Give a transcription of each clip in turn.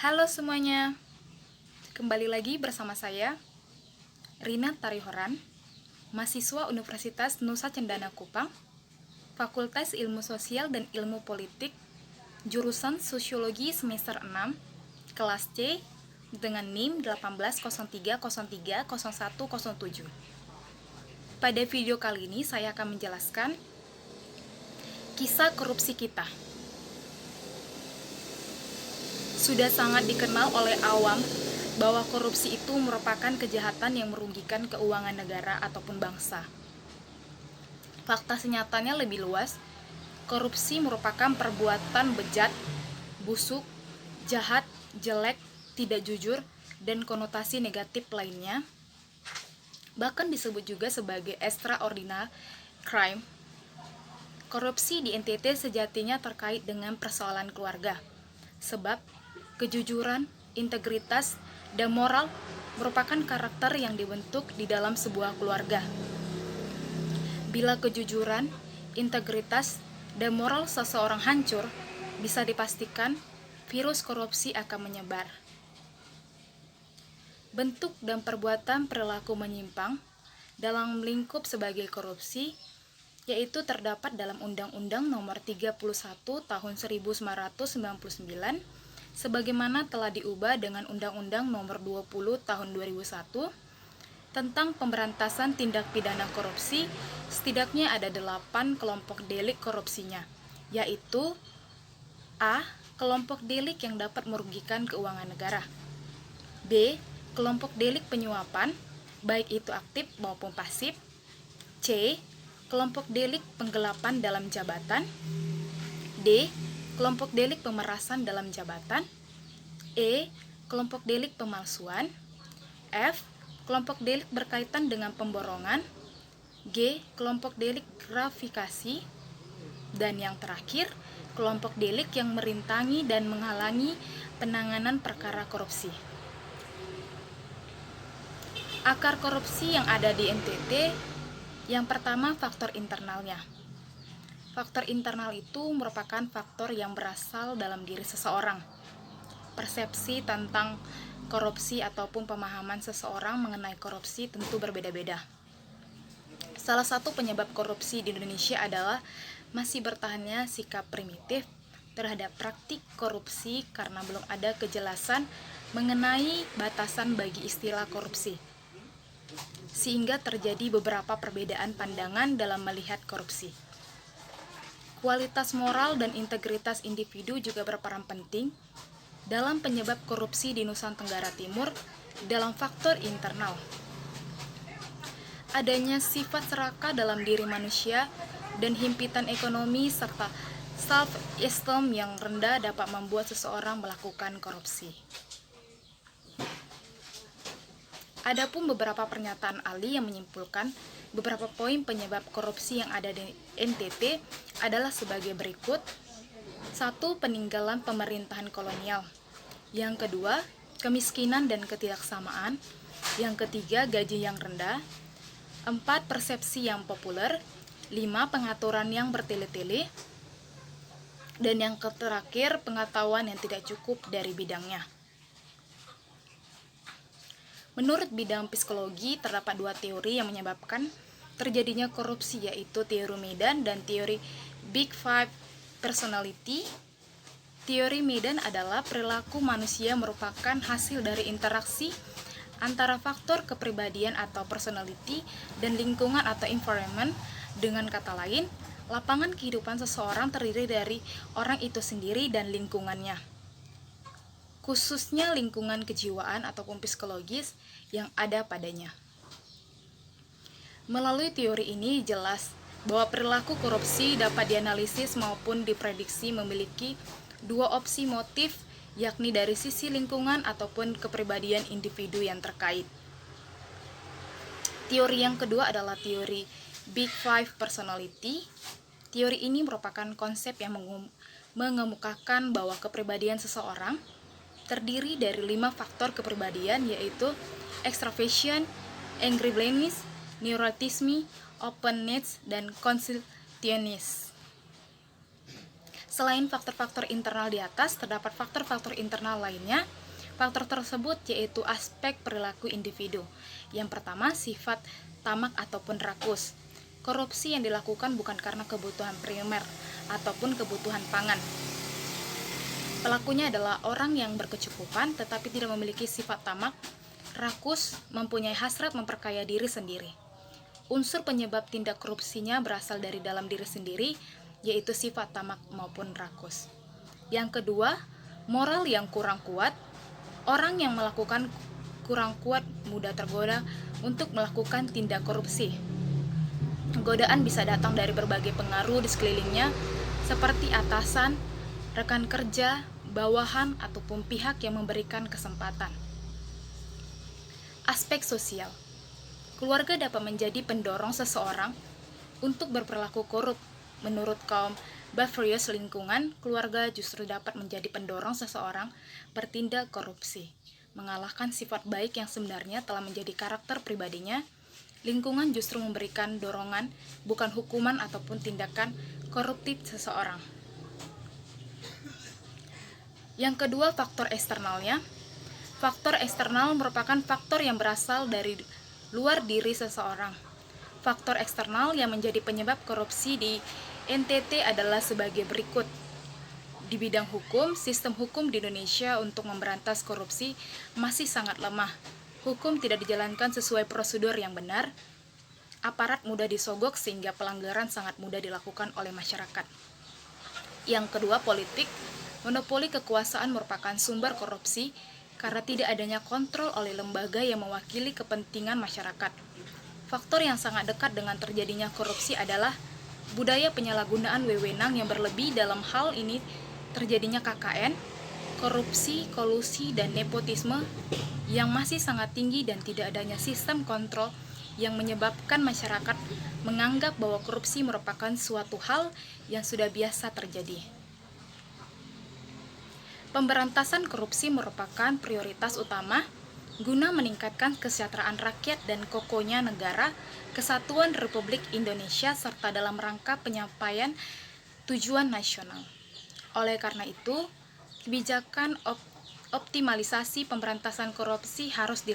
Halo semuanya, kembali lagi bersama saya, Rina Tarihoran, mahasiswa Universitas Nusa Cendana Kupang, Fakultas Ilmu Sosial dan Ilmu Politik, jurusan Sosiologi semester 6, kelas C, dengan NIM 1803030107. Pada video kali ini saya akan menjelaskan kisah korupsi kita. Sudah sangat dikenal oleh awam bahwa korupsi itu merupakan kejahatan yang merugikan keuangan negara ataupun bangsa. Fakta senyatanya lebih luas, korupsi merupakan perbuatan bejat, busuk, jahat, jelek, tidak jujur, dan konotasi negatif lainnya. Bahkan disebut juga sebagai extraordinary crime. Korupsi di NTT sejatinya terkait dengan persoalan keluarga, sebab kejujuran, integritas, dan moral merupakan karakter yang dibentuk di dalam sebuah keluarga. Bila kejujuran, integritas, dan moral seseorang hancur, bisa dipastikan virus korupsi akan menyebar. Bentuk dan perbuatan perilaku menyimpang dalam lingkup sebagai korupsi yaitu terdapat dalam Undang-Undang Nomor 31 Tahun 1999 sebagaimana telah diubah dengan Undang-Undang Nomor 20 Tahun 2001 tentang pemberantasan tindak pidana korupsi. Setidaknya ada 8 kelompok delik korupsinya, yaitu A. Kelompok delik yang dapat merugikan keuangan negara. B. Kelompok delik penyuapan, baik itu aktif maupun pasif. C. Kelompok delik penggelapan dalam jabatan. D. Kelompok delik pemerasan dalam jabatan. E. Kelompok delik pemalsuan. F. Kelompok delik berkaitan dengan pemborongan. G. Kelompok delik gratifikasi. Dan yang terakhir, kelompok delik yang merintangi dan menghalangi penanganan perkara korupsi. Akar korupsi yang ada di NTT, yang pertama faktor internalnya. Faktor internal itu merupakan faktor yang berasal dalam diri seseorang. Persepsi tentang korupsi ataupun pemahaman seseorang mengenai korupsi tentu berbeda-beda. Salah satu penyebab korupsi di Indonesia adalah masih bertahannya sikap primitif terhadap praktik korupsi karena belum ada kejelasan mengenai batasan bagi istilah korupsi, sehingga terjadi beberapa perbedaan pandangan dalam melihat korupsi. Kualitas moral dan integritas individu juga berperan penting dalam penyebab korupsi di Nusa Tenggara Timur dalam faktor internal. Adanya sifat serakah dalam diri manusia dan himpitan ekonomi serta self-esteem yang rendah dapat membuat seseorang melakukan korupsi. Adapun beberapa pernyataan ahli yang menyimpulkan beberapa poin penyebab korupsi yang ada di NTT adalah sebagai berikut. 1. Peninggalan pemerintahan kolonial. Yang kedua, kemiskinan dan ketidaksamaan. Yang ketiga, gaji yang rendah. 4. Persepsi yang populer. 5. Pengaturan yang bertele-tele. Dan yang terakhir, pengetahuan yang tidak cukup dari bidangnya. Menurut bidang psikologi, terdapat 2 teori yang menyebabkan terjadinya korupsi, yaitu teori Medan dan teori Big Five Personality. Teori Medan adalah perilaku manusia merupakan hasil dari interaksi antara faktor kepribadian atau personality dan lingkungan atau environment. Dengan kata lain, lapangan kehidupan seseorang terdiri dari orang itu sendiri dan lingkungannya, khususnya lingkungan kejiwaan ataupun psikologis yang ada padanya. Melalui teori ini jelas bahwa perilaku korupsi dapat dianalisis maupun diprediksi memiliki 2 opsi motif, yakni dari sisi lingkungan ataupun kepribadian individu yang terkait. Teori yang kedua adalah teori Big Five Personality. Teori ini merupakan konsep yang mengemukakan bahwa kepribadian seseorang terdiri dari 5 faktor kepribadian, yaitu extraversion, agreeableness, neuroticism, openness, dan conciliationism. Selain faktor-faktor internal di atas, terdapat faktor-faktor internal lainnya. Faktor tersebut yaitu aspek perilaku individu. Yang pertama, sifat tamak ataupun rakus. Korupsi yang dilakukan bukan karena kebutuhan primer ataupun kebutuhan pangan. Pelakunya adalah orang yang berkecukupan tetapi tidak memiliki sifat tamak, rakus, mempunyai hasrat memperkaya diri sendiri. Unsur penyebab tindak korupsinya berasal dari dalam diri sendiri, yaitu sifat tamak maupun rakus. Yang kedua, moral yang kurang kuat. Orang yang melakukan kurang kuat mudah tergoda untuk melakukan tindak korupsi. Godaan bisa datang dari berbagai pengaruh di sekelilingnya, seperti atasan, rekan kerja, bawahan, ataupun pihak yang memberikan kesempatan. Aspek sosial. Keluarga dapat menjadi pendorong seseorang untuk berperilaku korup. Menurut kaum Bavarius lingkungan, keluarga justru dapat menjadi pendorong seseorang bertindak korupsi. Mengalahkan sifat baik yang sebenarnya telah menjadi karakter pribadinya, lingkungan justru memberikan dorongan, bukan hukuman ataupun tindakan koruptif seseorang. Yang kedua, faktor eksternalnya. Faktor eksternal merupakan faktor yang berasal dari luar diri seseorang. Faktor eksternal yang menjadi penyebab korupsi di NTT adalah sebagai berikut. Di bidang hukum, sistem hukum di Indonesia untuk memberantas korupsi masih sangat lemah. Hukum tidak dijalankan sesuai prosedur yang benar. Aparat mudah disogok sehingga pelanggaran sangat mudah dilakukan oleh masyarakat. Yang kedua, politik. Monopoli kekuasaan merupakan sumber korupsi karena tidak adanya kontrol oleh lembaga yang mewakili kepentingan masyarakat. Faktor yang sangat dekat dengan terjadinya korupsi adalah budaya penyalahgunaan wewenang yang berlebih. Dalam hal ini terjadinya KKN, korupsi, kolusi, dan nepotisme yang masih sangat tinggi dan tidak adanya sistem kontrol yang menyebabkan masyarakat menganggap bahwa korupsi merupakan suatu hal yang sudah biasa terjadi. Pemberantasan korupsi merupakan prioritas utama guna meningkatkan kesejahteraan rakyat dan kokohnya negara kesatuan Republik Indonesia serta dalam rangka penyampaian tujuan nasional. Oleh karena itu, kebijakan optimalisasi pemberantasan korupsi harus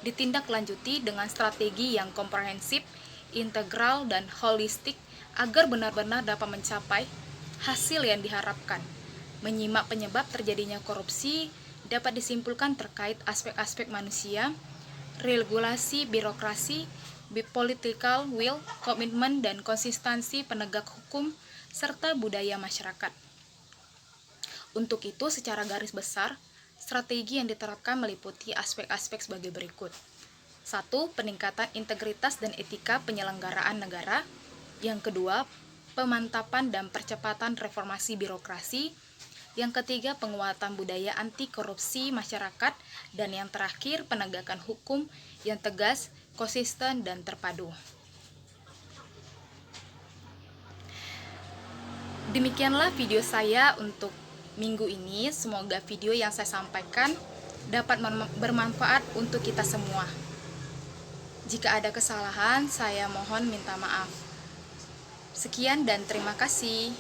ditindaklanjuti dengan strategi yang komprehensif, integral, dan holistik agar benar-benar dapat mencapai hasil yang diharapkan. Menyimak penyebab terjadinya korupsi dapat disimpulkan terkait aspek-aspek manusia, regulasi birokrasi, political will, komitmen, dan konsistensi penegak hukum, serta budaya masyarakat. Untuk itu, secara garis besar, strategi yang diterapkan meliputi aspek-aspek sebagai berikut. 1. Peningkatan integritas dan etika penyelenggaraan negara. Yang kedua, pemantapan dan percepatan reformasi birokrasi. Yang ketiga, penguatan budaya anti korupsi masyarakat. Dan yang terakhir, penegakan hukum yang tegas, konsisten, dan terpadu. Demikianlah video saya untuk minggu ini. Semoga video yang saya sampaikan dapat bermanfaat untuk kita semua. Jika ada kesalahan, saya mohon minta maaf. Sekian dan terima kasih.